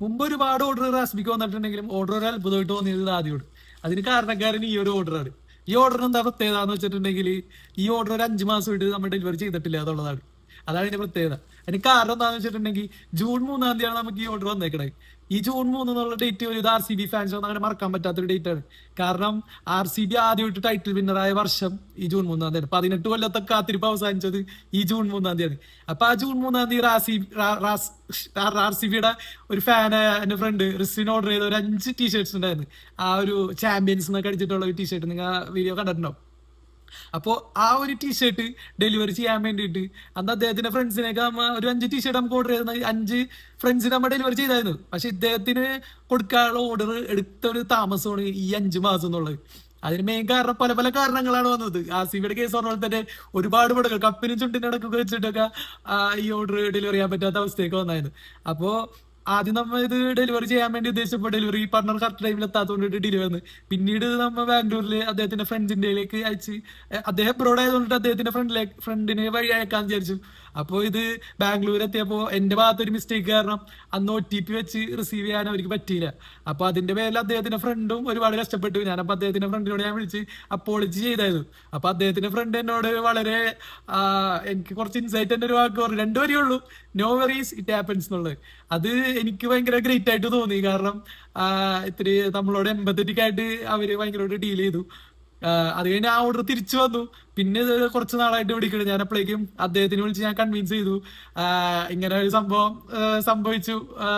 മുമ്പ് ഒരുപാട് ഓർഡർ റാസ്മിക്ക് വന്നിട്ടുണ്ടെങ്കിലും ഓർഡർ ഒരു അത്ഭുതമായിട്ട് തോന്നിയത് ആദ്യമാണ്. അതിന് കാരണക്കാരൻ ഈ ഒരു ഓർഡറാണ്. ഈ ഓർഡറിന് എന്താ പ്രത്യേകത എന്ന് വെച്ചിട്ടുണ്ടെങ്കിൽ ഈ ഓർഡർ ഒരു 5 മാസമായിട്ട് നമ്മൾ ഡെലിവറി ചെയ്തിട്ടില്ല എന്നുള്ളതാണ്. അതാണ് ഇതിന്റെ പ്രത്യേകത. അതിന് കാരണം എന്താണെന്ന് വെച്ചിട്ടുണ്ടെങ്കിൽ ജൂൺ 3-ാം തീയതിയാണ് നമുക്ക് ഈ ഓർഡർ വന്നേക്കണത്. ഈ ജൂൺ 3 എന്നുള്ള ഡേറ്റ് ഒരു RCB ഫാൻസ് ഒന്നും അങ്ങനെ മറക്കാൻ പറ്റാത്തൊരു ഡേറ്റ് ആണ്. കാരണം RCB ആദ്യമായിട്ട് ടൈറ്റിൽ വിന്നറായ വർഷം ഈ ജൂൺ 3-ാം തീയതി. 18 കൊല്ലത്തെ കാത്തിരിപ്പ് അവസാനിച്ചത് ഈ ജൂൺ 3-ാം തീയതി. അപ്പൊ ആ ജൂൺ 3-ാം തീയതി RCB ഒരു ഫാനായ എന്റെ ഫ്രണ്ട് റിസ്വിൻ ഓർഡർ ചെയ്ത ഒരു 5 ടീഷർട്സ് ഉണ്ടായിരുന്നു. ആ ഒരു ചാമ്പ്യൻസ് എന്നൊക്കെ അടിച്ചിട്ടുള്ള ഒരു ടീഷർട്ട് നിങ്ങൾ വീഡിയോ കണ്ടിട്ടുണ്ടാവും. അപ്പോ ആ ഒരു ടീഷർട്ട് ഡെലിവറി ചെയ്യാൻ വേണ്ടിയിട്ട് അന്ന് അദ്ദേഹത്തിന്റെ ഫ്രണ്ട്സിനൊക്കെ ഒരു 5 ടീഷർട്ട് നമുക്ക് ഓർഡർ ചെയ്ത 5 ഫ്രണ്ട്സിന് നമ്മൾ ഡെലിവറി ചെയ്തായിരുന്നു. പക്ഷെ ഇദ്ദേഹത്തിന് കൊടുക്കാനുള്ള ഓർഡർ എടുത്ത ഒരു താമസമാണ് ഈ 5 മാസം എന്നുള്ളത്. അതിന് മെയിൻ കാരണം പല പല കാരണങ്ങളാണ് വന്നത്. RCBയുടെ കേസ് പറഞ്ഞ പോലെ തന്നെ ഒരുപാട് പടകൾ കപ്പിനും ചുണ്ടിനും ഇടക്കൊക്കെ വെച്ചിട്ടൊക്കെ ഈ ഓർഡർ ഡെലിവറി ചെയ്യാൻ പറ്റാത്ത അവസ്ഥയൊക്കെ വന്നായിരുന്നു. അപ്പോ ആദ്യം നമ്മ ഇത് ഡെലിവറി ചെയ്യാൻ വേണ്ടി ഉദ്ദേശിച്ചപ്പോൾ ഡെലിവറി പാർട്ണർ കറക്റ്റ് ടൈമിൽ എത്താത്തതുകൊണ്ട് ഡിലേ വന്നു. പിന്നീട് നമ്മ ബാംഗ്ലൂരിൽ അദ്ദേഹത്തിന്റെ ഫ്രണ്ട്സിന്റെയിലേക്ക് അയച്ച് അദ്ദേഹം അബ്രോഡ് ആയതുകൊണ്ട് അദ്ദേഹത്തിന്റെ ഫ്രണ്ടിനെ വഴി അയക്കാന്ന് വിചാരിച്ചു. അപ്പോൾ ഇത് ബാംഗ്ലൂർ എത്തിയപ്പോൾ എന്റെ ഭാഗത്തൊരു മിസ്റ്റേക്ക് കാരണം അന്ന് OTP വെച്ച് റിസീവ് ചെയ്യാൻ അവർക്ക് പറ്റിയില്ല. അപ്പൊ അതിന്റെ പേരിൽ അദ്ദേഹത്തിന്റെ ഫ്രണ്ടും ഒരുപാട് കഷ്ടപ്പെട്ടു. ഞാനപ്പോ അദ്ദേഹത്തിന്റെ ഫ്രണ്ടിനോട് ഞാൻ വിളിച്ച് അപ്പോളജി ചെയ്തായിരുന്നു. അപ്പൊ അദ്ദേഹത്തിന്റെ ഫ്രണ്ട് എന്നോട് വളരെ എനിക്ക് കുറച്ച് ഇൻസൈറ്റ് എന്റെ ഒരു വാക്ക് പറഞ്ഞു, 2 വരിയേ ഉള്ളൂ, നോ വെറീസ് ഇറ്റ് ഹാപ്പൻസ് എന്നുള്ളത്. അത് എനിക്ക് ഭയങ്കര ഗ്രേറ്റ് ആയിട്ട് തോന്നി. കാരണം ഇത്തിരി നമ്മളോട് എമ്പത്തറ്റിക് ആയിട്ട് അവര് ഭയങ്കരമായിട്ട് ഡീൽ ചെയ്തു. അത് കഴിഞ്ഞ് ആ ഓർഡർ തിരിച്ചു വന്നു. പിന്നെ ഇത് കുറച്ച് നാളായിട്ട് വിളിക്കണം. ഞാൻ അപ്പോഴേക്കും അദ്ദേഹത്തിന് വിളിച്ച് ഞാൻ കൺവിൻസ് ചെയ്തു ഇങ്ങനെ ഒരു സംഭവം സംഭവിച്ചു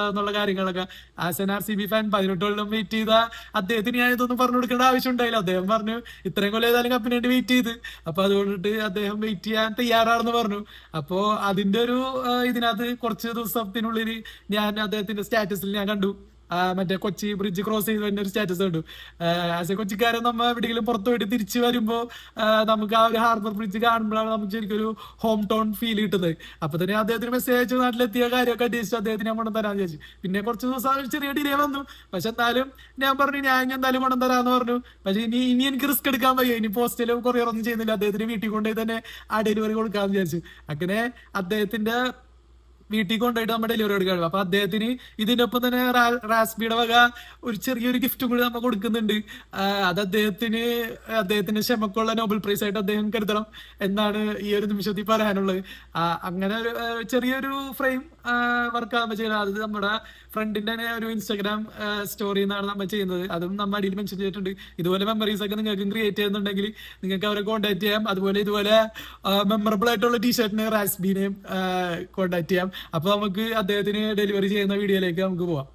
എന്നുള്ള കാര്യങ്ങളൊക്കെ. ആസ് എൻ RCB ഫാൻ 18 കൊല്ലം വെയിറ്റ് ചെയ്ത അദ്ദേഹത്തിന് ഞാൻ ഇതൊന്നും പറഞ്ഞു കൊടുക്കേണ്ട ആവശ്യം ഉണ്ടായില്ല. അദ്ദേഹം പറഞ്ഞു ഇത്രയും കൊല്ലം ഏതായാലും കപ്പിന് വേണ്ടി വെയിറ്റ് ചെയ്ത്, അപ്പൊ അതുകൊണ്ടിട്ട് അദ്ദേഹം വെയിറ്റ് ചെയ്യാൻ തയ്യാറാണെന്ന് പറഞ്ഞു. അപ്പോ അതിന്റെ ഒരു ഇതിനകത്ത് കുറച്ച് ദിവസത്തിനുള്ളിൽ ഞാൻ അദ്ദേഹത്തിന്റെ സ്റ്റാറ്റസിൽ ഞാൻ കണ്ടു മറ്റേ കൊച്ചി ബ്രിഡ്ജ് ക്രോസ് ചെയ്ത് തന്നെ ഒരു സ്റ്റാറ്റസ് കണ്ടു. ആസ് എ കൊച്ചിക്കാരൻ നമ്മ എവിടെയെങ്കിലും പുറത്തു പോയിട്ട് തിരിച്ചു വരുമ്പോ നമുക്ക് ആ ഒരു ഹാർബർ ബ്രിഡ്ജ് കാണുമ്പോഴാണ് നമുക്ക് ശരിക്കും ഒരു ഹോം ടൗൺ ഫീൽ കിട്ടുന്നത്. അപ്പൊ തന്നെ അദ്ദേഹത്തിന് മെസ്സേജ് അയച്ചു നാട്ടിലെത്തിയ കാര്യമൊക്കെ അന്വേഷിച്ചു അദ്ദേഹത്തിന് ഞാൻ കൊണ്ടു തരാന്ന് വിചാരിച്ചു. പിന്നെ കുറച്ച് ദിവസം ചെറിയ ഡിലേ വന്നു. പക്ഷെ എന്തായാലും ഞാൻ പറഞ്ഞു ഞാൻ എന്തായാലും കൊണ്ടു തരാന്ന് പറഞ്ഞു. പക്ഷെ ഇനി എനിക്ക് റിസ്ക് എടുക്കാൻ വയ്യ. ഇനി പോസ്റ്റലും കൊറിയർ ഒന്നും ചെയ്യുന്നില്ല. അദ്ദേഹത്തിന് വീട്ടിൽ കൊണ്ടുപോയി തന്നെ ആ ഡെലിവറി കൊടുക്കാന്ന് വിചാരിച്ചു. അങ്ങനെ അദ്ദേഹത്തിന്റെ വീട്ടിൽ കൊണ്ടുപോയിട്ട് നമ്മൾ ഡെലിവറി എടുക്കുകയാണ്. അപ്പൊ അദ്ദേഹത്തിന് ഇതിന്റെ ഒപ്പം തന്നെ റാസ്ബിയുടെ വക ഒരു ചെറിയൊരു ഗിഫ്റ്റും കൂടി നമ്മൾ കൊടുക്കുന്നുണ്ട്. അത് അദ്ദേഹത്തിന്റെ ക്ഷമക്കുള്ള നോബൽ പ്രൈസ് ആയിട്ട് അദ്ദേഹം കരുതണം എന്നാണ് ഈ ഒരു നിമിഷത്തിൽ പറയാനുള്ളത്. അങ്ങനെ ഒരു ചെറിയൊരു ഫ്രെയിം വർക്ക് നമ്മൾ ചെയ്യുന്നത്. അത് നമ്മുടെ ഫ്രണ്ടിന്റെ തന്നെ ഒരു ഇൻസ്റ്റാഗ്രാം സ്റ്റോറി എന്നാണ് നമ്മൾ ചെയ്യുന്നത്. അതും നമ്മൾ അടിയിൽ മെൻഷൻ ചെയ്തിട്ടുണ്ട്. ഇതുപോലെ മെമ്മറീസ് ഒക്കെ നിങ്ങൾക്ക് ക്രിയേറ്റ് ചെയ്യുന്നുണ്ടെങ്കിൽ നിങ്ങൾക്ക് അവരെ കോൺടാക്ട് ചെയ്യാം. ഇതുപോലെ മെമ്മറബിൾ ആയിട്ടുള്ള ടീഷർട്ടിന് റാസ്ബിനെയും കോൺടാക്ട് ചെയ്യാം. അപ്പൊ നമുക്ക് അദ്ദേഹത്തിന് ഡെലിവറി ചെയ്യുന്ന വീഡിയോയിലേക്ക് നമുക്ക് പോവാം.